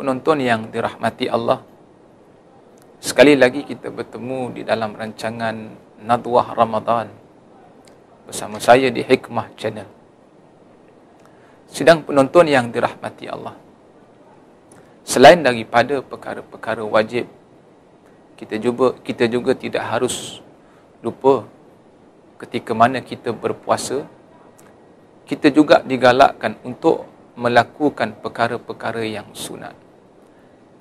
penonton yang dirahmati Allah, sekali lagi kita bertemu di dalam rancangan Nadwah Ramadan bersama saya di Hikmah Channel. Sidang penonton yang dirahmati Allah, selain daripada perkara-perkara wajib, kita juga tidak harus lupa ketika mana kita berpuasa, kita juga digalakkan untuk melakukan perkara-perkara yang sunat.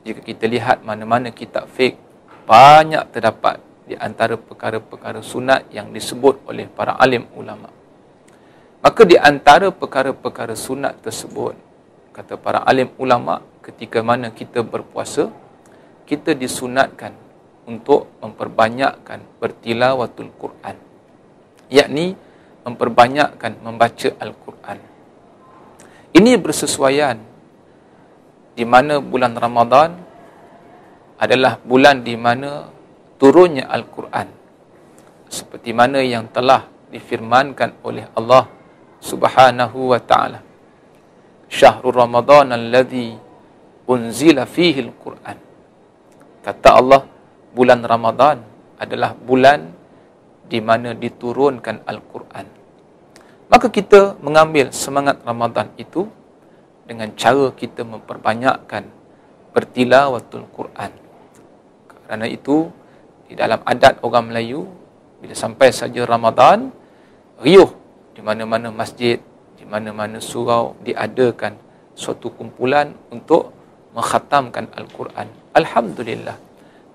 Jika kita lihat mana-mana kitab fiqh, banyak terdapat di antara perkara-perkara sunat yang disebut oleh para alim ulama. Maka di antara perkara-perkara sunat tersebut, kata para alim ulama, ketika mana kita berpuasa, kita disunatkan untuk memperbanyakkan bertilawatul Quran, yakni memperbanyakkan membaca Al-Quran. Ini bersesuaian di mana bulan Ramadan adalah bulan di mana turunnya Al-Quran, seperti mana yang telah difirmankan oleh Allah Subhanahu wa ta'ala, Syahrul Ramadan alladhi unzila fihi Al-Quran. Kata Allah, bulan Ramadan adalah bulan di mana diturunkan Al-Quran. Maka kita mengambil semangat Ramadan itu dengan cara kita memperbanyakkan bertilawatul Quran. Kerana itu, di dalam adat orang Melayu, bila sampai saja Ramadan, riuh di mana-mana masjid, di mana-mana surau diadakan suatu kumpulan untuk mengkhatamkan Al-Quran. Alhamdulillah.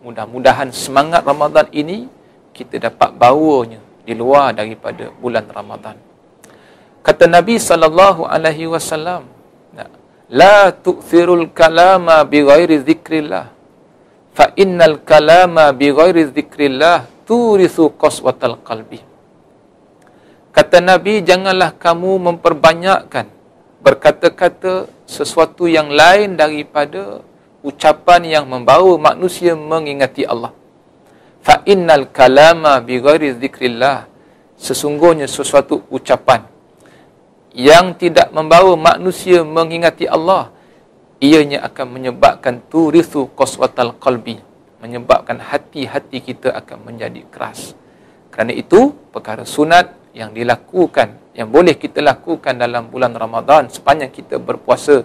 Mudah-mudahan semangat Ramadan ini kita dapat bawanya di luar daripada bulan Ramadan. Kata Nabi SAW, la tu'thirul kalama bi ghairi zikrillah, fa innal kalama bi ghairi zikrillah turithu qaswatal qalbi. Kata Nabi, janganlah kamu memperbanyakkan berkata-kata sesuatu yang lain daripada ucapan yang membawa manusia mengingati Allah. Fa innal kalama bi ghairi zikrillah, sesungguhnya sesuatu ucapan yang tidak membawa manusia mengingati Allah, ianya akan menyebabkan turithu qaswatal qalbi, menyebabkan hati-hati kita akan menjadi keras. Kerana itu, perkara sunat yang dilakukan, yang boleh kita lakukan dalam bulan Ramadan sepanjang kita berpuasa,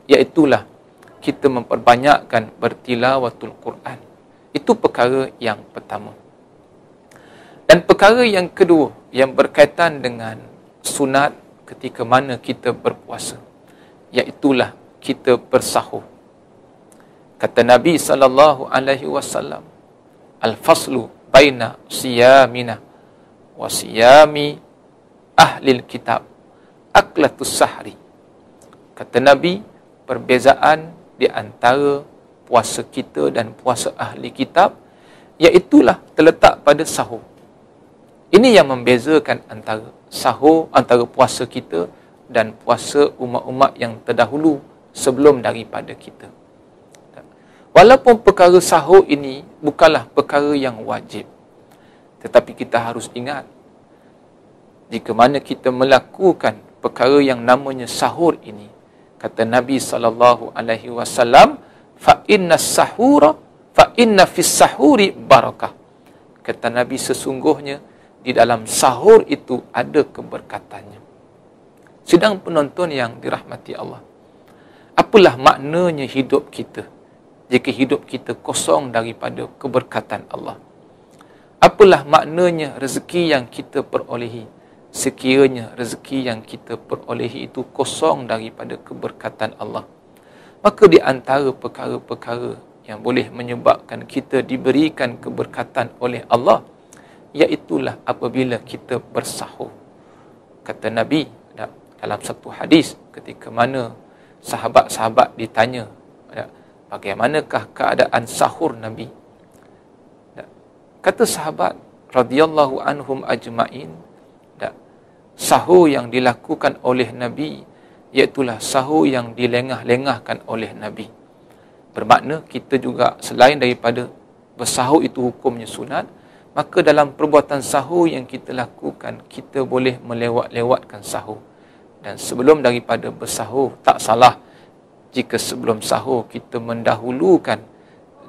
iaitulah kita memperbanyakkan bertilawatul Quran. Itu perkara yang pertama. Dan perkara yang kedua yang berkaitan dengan sunat ketika mana kita berpuasa, iaitulah kita bersahur. Kata Nabi SAW, al-faslu baina siyamina wa siyami ahlil kitab aklatus sahri. Kata Nabi, perbezaan di antara puasa kita dan puasa ahli kitab, iaitulah terletak pada sahur. Ini yang membezakan antara sahur, antara puasa kita dan puasa umat-umat yang terdahulu sebelum daripada kita. Walaupun perkara sahur ini bukanlah perkara yang wajib, tetapi kita harus ingat, jika mana kita melakukan perkara yang namanya sahur ini, kata Nabi SAW, fa inna fis sahuri barakah. Kata Nabi, sesungguhnya di dalam sahur itu ada keberkatannya. Sidang penonton yang dirahmati Allah, apalah maknanya hidup kita jika hidup kita kosong daripada keberkatan Allah? Apalah maknanya rezeki yang kita perolehi sekiranya rezeki yang kita perolehi itu kosong daripada keberkatan Allah? Maka di antara perkara-perkara yang boleh menyebabkan kita diberikan keberkatan oleh Allah, iaitulah apabila kita bersahur. Kata Nabi dalam satu hadis, ketika mana sahabat-sahabat ditanya, bagaimanakah keadaan sahur Nabi? Kata sahabat radhiyallahu anhum ajma'in, sahur yang dilakukan oleh Nabi iaitulah sahur yang dilengah-lengahkan oleh Nabi. Bermakna kita juga selain daripada bersahur itu hukumnya sunat, maka dalam perbuatan sahur yang kita lakukan, kita boleh melewat-lewatkan sahur. Dan sebelum daripada bersahur, tak salah jika sebelum sahur kita mendahulukan,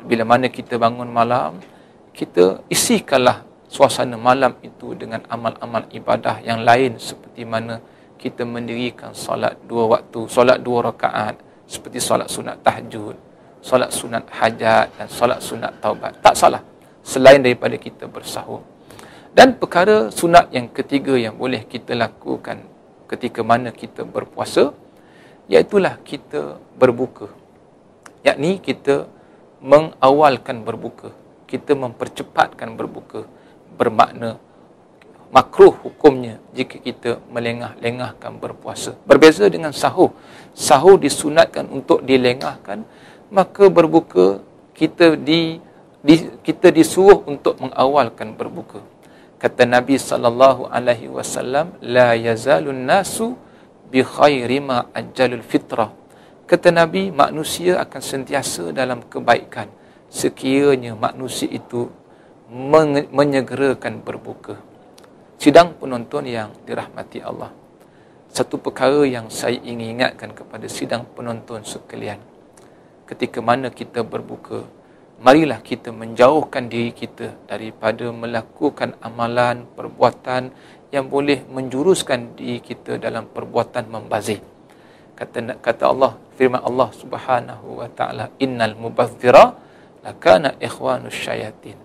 bila mana kita bangun malam, kita isikanlah suasana malam itu dengan amal-amal ibadah yang lain, seperti mana kita mendirikan solat 2 waktu, solat 2 rakaat, seperti solat sunat tahajud, solat sunat hajat dan solat sunat taubat. Tak salah, selain daripada kita bersahur. Dan perkara sunat yang ketiga yang boleh kita lakukan ketika mana kita berpuasa, iaitulah kita berbuka. Yakni kita mengawalkan berbuka, kita mempercepatkan berbuka. Bermakna makruh hukumnya jika kita melengah-lengahkan berpuasa. Berbeza dengan sahur. Sahur disunatkan untuk dilengahkan, maka berbuka kita disuruh untuk mengawalkan berbuka. Kata Nabi SAW, la yazalun nasu bi khairi ma ajjalul fitrah. Kata Nabi, manusia akan sentiasa dalam kebaikan sekiranya manusia itu menyegerakan berbuka. Sidang penonton yang dirahmati Allah, satu perkara yang saya ingin ingatkan kepada sidang penonton sekalian, ketika mana kita berbuka, marilah kita menjauhkan diri kita daripada melakukan amalan, perbuatan yang boleh menjuruskan diri kita dalam perbuatan membazir. Kata Allah, firman Allah Subhanahu wa taala, innal mubazzira lakana ikhwanus syayatin.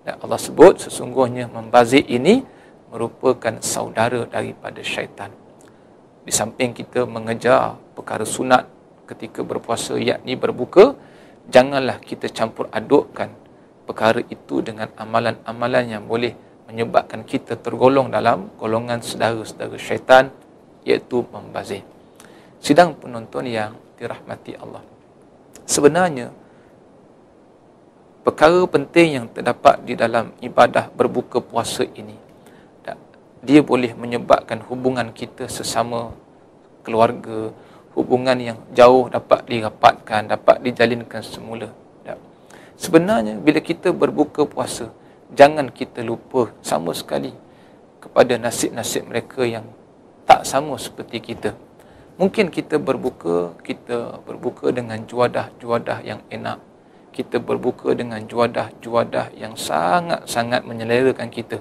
Dan Allah sebut sesungguhnya membazir ini merupakan saudara daripada syaitan. Di samping kita mengejar perkara sunat ketika berpuasa, yakni berbuka, janganlah kita campur adukkan perkara itu dengan amalan-amalan yang boleh menyebabkan kita tergolong dalam golongan saudara-saudara syaitan, iaitu membazir. Sidang penonton yang dirahmati Allah, sebenarnya perkara penting yang terdapat di dalam ibadah berbuka puasa ini, dia boleh menyebabkan hubungan kita sesama keluarga, hubungan yang jauh dapat dirapatkan, dapat dijalinkan semula. Sebenarnya bila kita berbuka puasa, jangan kita lupa sama sekali kepada nasib-nasib mereka yang tak sama seperti kita. Mungkin kita berbuka dengan juadah-juadah yang enak. Kita berbuka dengan juadah-juadah yang sangat-sangat menyelerakan kita.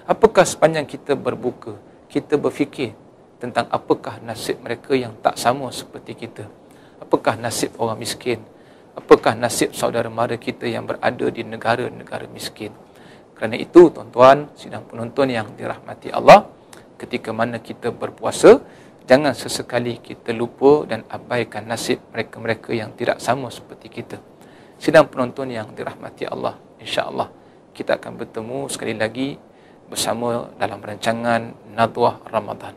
Apakah sepanjang kita berbuka, kita berfikir tentang apakah nasib mereka yang tak sama seperti kita? Apakah nasib orang miskin? Apakah nasib saudara mara kita yang berada di negara-negara miskin? Kerana itu, tuan-tuan, sidang penonton yang dirahmati Allah, ketika mana kita berpuasa, jangan sesekali kita lupa dan abaikan nasib mereka-mereka yang tidak sama seperti kita. Sidang penonton yang dirahmati Allah, insya-Allah kita akan bertemu sekali lagi bersama dalam rancangan Nadwah Ramadan.